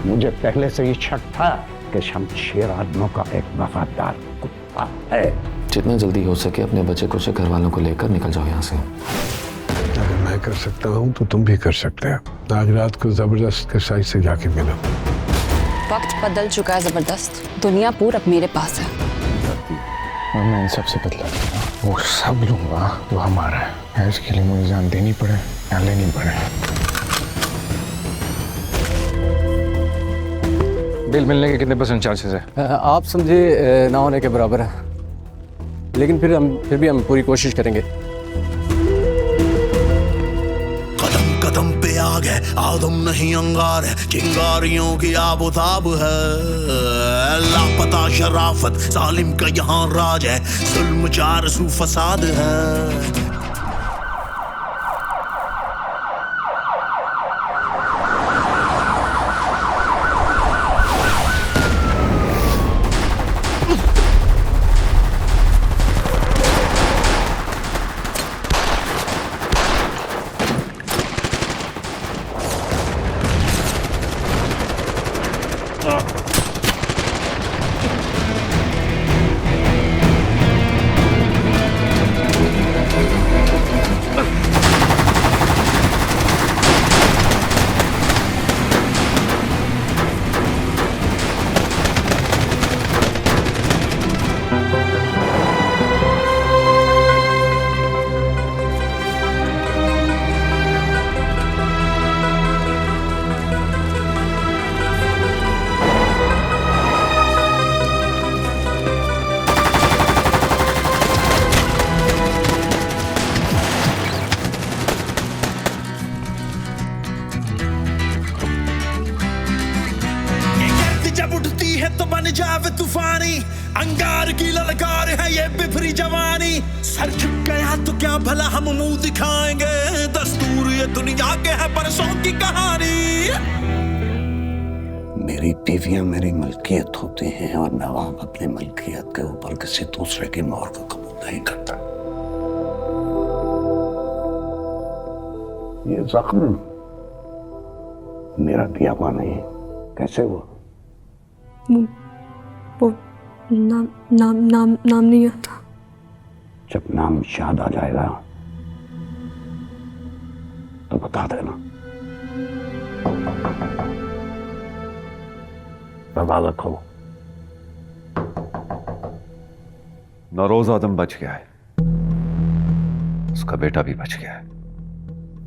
मुझे पहले से ही शक था कि शमशेर आदमों का एक वफादार कुत्ता है। जितना जल्दी हो सके अपने बच्चे को घर वालों को लेकर निकल जाओ यहाँ से। अगर मैं कर सकता हूँ तो तुम भी कर सकते हो। आज रात को जबरदस्त के साइज से जाके मिलो। वक्त बदल चुका है जबरदस्त, दुनिया पूर अब मेरे पास है। और मैं इन सबसे बदला लूंगा, वो सब लूंगा जो हमारा है। इसके लिए मुझे जान देनी पड़े या लेनी पड़े। बिल मिलने के कितने % चांसेस है? आप समझे ना होने के बराबर है, लेकिन फिर भी हम पूरी कोशिश करेंगे। कदम कदम पे आग है, आदम नहीं अंगार है, चिंगारियों की आबोताब है। लापता शराफत सालिम का यहाँ राज है, जुल्म चार सू फसाद है। जब उठती है तो बन जावे तूफानी, अंगार की ललकार है ये बिफरी जवानी। सर झुक गया तो क्या भला हम मुंह दिखाएंगे, दस्तूर ये दुनिया के है बरसों की कहानी। मेरी बीवियां मेरी मलकियत होती हैं और नवाब अपनी मलकियत के ऊपर किसी दूसरे की मोहर को कबूल नहीं करता। ये जख्म मेरा दिया हुआ नहीं, कैसे हुआ? वो नाम नहीं आता। जब नाम याद आ जाएगा तो बता देना। बर्बाद रखो। नौरोज आदम बच गया है, उसका बेटा भी बच गया है।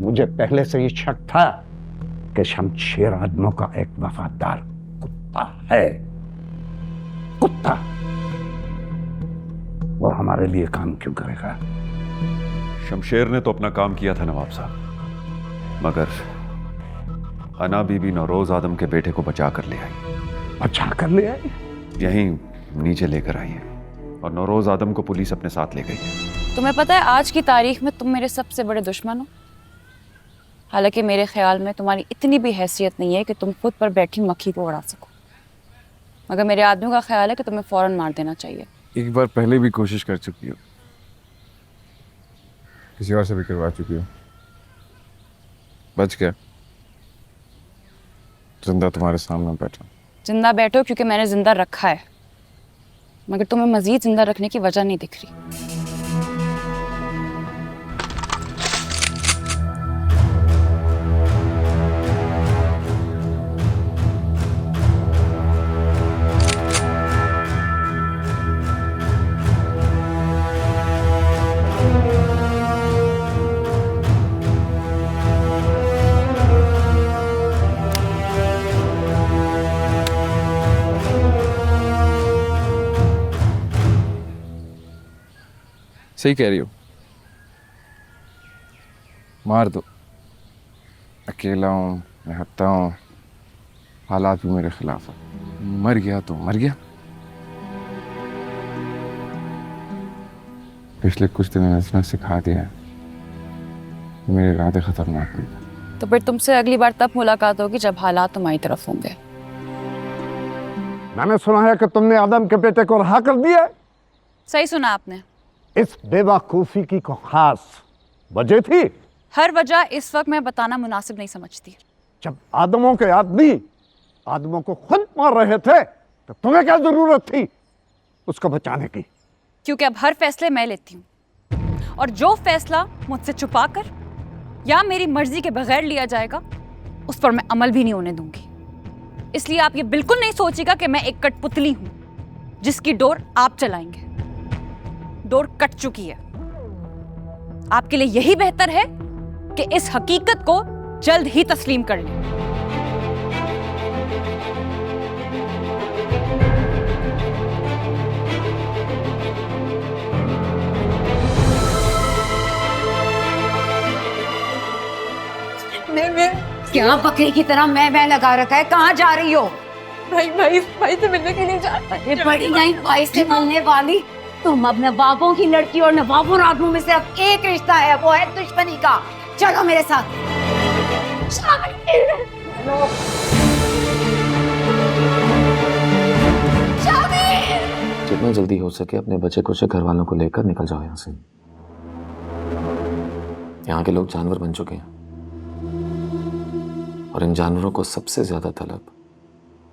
मुझे पहले से ही शक था कि शमशेर आदमों का एक वफादार कुत्ता है। कुत्ता वो हमारे लिए काम क्यों करेगा? शमशेर ने तो अपना काम किया था नवाब साहब, मगर अना बीबी नौरोज आदम के बेटे को बचा कर ले आई। बचा कर ले आई? यहीं नीचे लेकर आई है और नौरोज आदम को पुलिस अपने साथ ले गई है। तुम्हें पता है आज की तारीख में तुम मेरे सबसे बड़े दुश्मन हो। हालांकि मेरे ख्याल में तुम्हारी इतनी भी हैसियत नहीं है कि तुम खुद पर बैठी मक्खी को उड़ा सको, मगर मेरे आदमियों का ख्याल है कि तुम्हें फौरन मार देना चाहिए। एक बार पहले भी कोशिश कर चुकी हो, किसी और से भी करवा चुकी हो, बच गया। जिंदा तुम्हारे सामने बैठा। जिंदा बैठो क्योंकि मैंने जिंदा रखा है, मगर तुम्हें मजीद जिंदा रखने की वजह नहीं दिख रही। सही कह रही हो, मार दो। अकेला हूँ, मैं हत्ता हूँ, हालात भी मेरे खिलाफ है। मर गया तो मर गया। पिछले कुछ दिनों में इसने सिखा दिया है मेरे इरादे खतरनाक हैं। तो फिर तुमसे अगली बार तब मुलाकात होगी जब हालात तुम्हारी तरफ होंगे। मैंने सुना है कि तुमने आदम के बेटे को रहा कर दिया। सही सुना आपने। इस बेवकूफी की कोई खास वजह थी? हर वजह इस वक्त मैं बताना मुनासिब नहीं समझती। जब आदमों के आदमी आदमों को खुद मार रहे थे तो तुम्हें क्या जरूरत थी उसको बचाने की? क्योंकि अब हर फैसले मैं लेती हूँ और जो फैसला मुझसे छुपाकर या मेरी मर्जी के बगैर लिया जाएगा उस पर मैं अमल भी नहीं होने दूंगी। इसलिए आप ये बिल्कुल नहीं सोचिएगा कि मैं एक कठपुतली हूं जिसकी डोर आप चलाएंगे। डोर कट चुकी है। आपके लिए यही बेहतर है कि इस हकीकत को जल्द ही तस्लीम कर लें। क्या बकरी की तरह मैं लगा रखा है? कहाँ जा रही हो? भाई से मिलने के लिए जा रहा है। बड़ी नहीं भाई से मिलने वाली। तुम अब नवाबों की लड़की और नवाबों आदमियों में सिर्फ एक रिश्ता है, वो है दुश्मनी का। चलो मेरे साथ। जितना जल्दी हो सके अपने बच्चे को घर वालों को लेकर निकल जाओ यहाँ से। यहाँ के लोग जानवर बन चुके हैं और इन जानवरों को सबसे ज्यादा तलब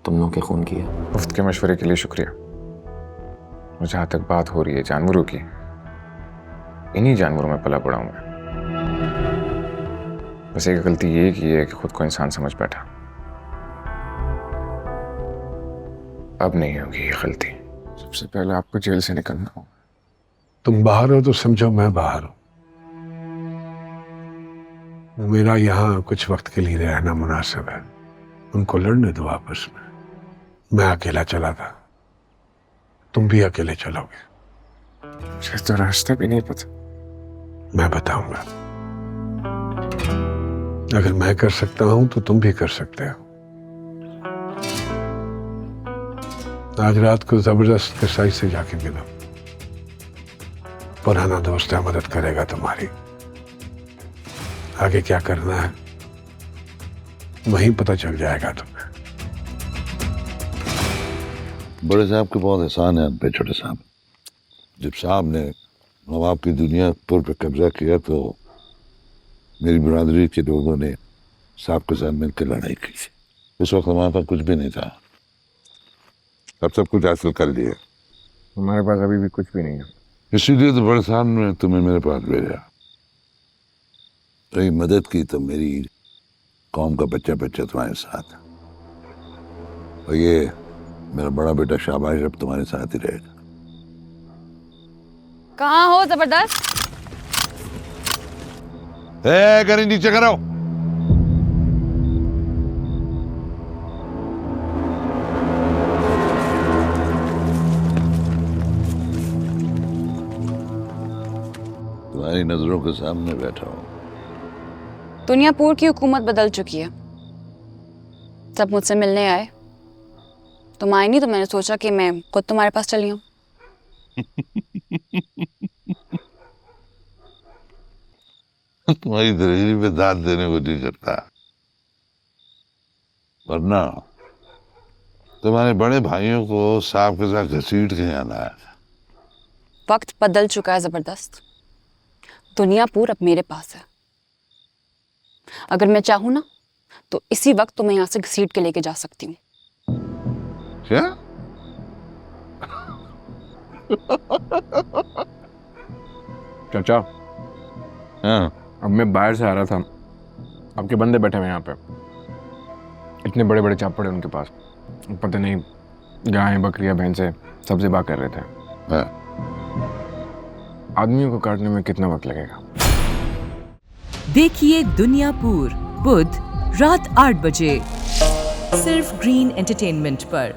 तुम लोगों के खून की है। मुफ्त के मशवरे के लिए शुक्रिया। और जहाँ तक बात हो रही है जानवरों की, इन्हीं जानवरों में पला पड़ा हूं मैं। बस एक गलती ये की है कि खुद को इंसान समझ बैठा। अब नहीं होगी ये गलती। सबसे पहले आपको जेल से निकलना होगा। तुम बाहर हो तो समझो मैं बाहर हूं। मेरा यहाँ कुछ वक्त के लिए रहना मुनासिब है। उनको लड़ने दो आपस में। मैं अकेला चला था, तुम भी अकेले चलोगे। मुझे तो रास्ता भी नहीं पता। मैं बताऊंगा। अगर मैं कर सकता हूं तो तुम भी कर सकते हो। आज रात को जबरदस्त कसाई से जाके मिलो। पुराना दोस्त है, मदद करेगा तुम्हारी। आगे क्या करना है वहीं पता चल जाएगा तुम्हें। बड़े साहब के बहुत एहसान है हम पे छोटे साहब। जब साहब ने नवाब की दुनिया पर कब्जा किया तो मेरी बिरादरी के लोगों ने साहब के साथ मिलकर लड़ाई की। उस वक्त हमारे पास कुछ भी नहीं था, अब सब कुछ हासिल कर लिया। हमारे पास अभी भी कुछ भी नहीं है। इसीलिए तो बड़े साहब ने तुम्हें मेरे पास भेजा। तो मदद की तो मेरी कौम का बच्चा बच्चा तुम्हारे साथ। और ये मेरा बड़ा बेटा शाबाश अब तुम्हारे साथ ही रहेगा। कहाँ हो जबरदस्त? करें नीचे करो। तुम्हारी नजरों के सामने बैठा हूं। दुनियापुर की हुकूमत बदल चुकी है। सब मुझसे मिलने आए, तुम आए नहीं तो मैंने सोचा कि मैं खुद तुम्हारे पास चली हूँ। तुम्हारी दलेरी पे दाद देने को नहीं करता, वरना तुम्हारे बड़े भाइयों को सांप के साथ घसीट के आना है। वक्त बदल चुका है जबरदस्त। दुनियापुर अब मेरे पास है। अगर मैं चाहूँ ना तो इसी वक्त तुम्हें यहाँ से घसीट के लेके जा सकती हूँ। क्या? चाचा, हाँ, अब मैं बाहर से आ रहा था, आपके बंदे बैठे हुए यहाँ पे, इतने बड़े बड़े चापड़ उनके पास, पता नहीं गायें बकरियां भैंसे सब ज़िबा कर रहे थे। हाँ। आदमियों को काटने में कितना वक्त लगेगा? देखिए दुनियापुर बुध रात 8 बजे सिर्फ ग्रीन एंटरटेनमेंट पर।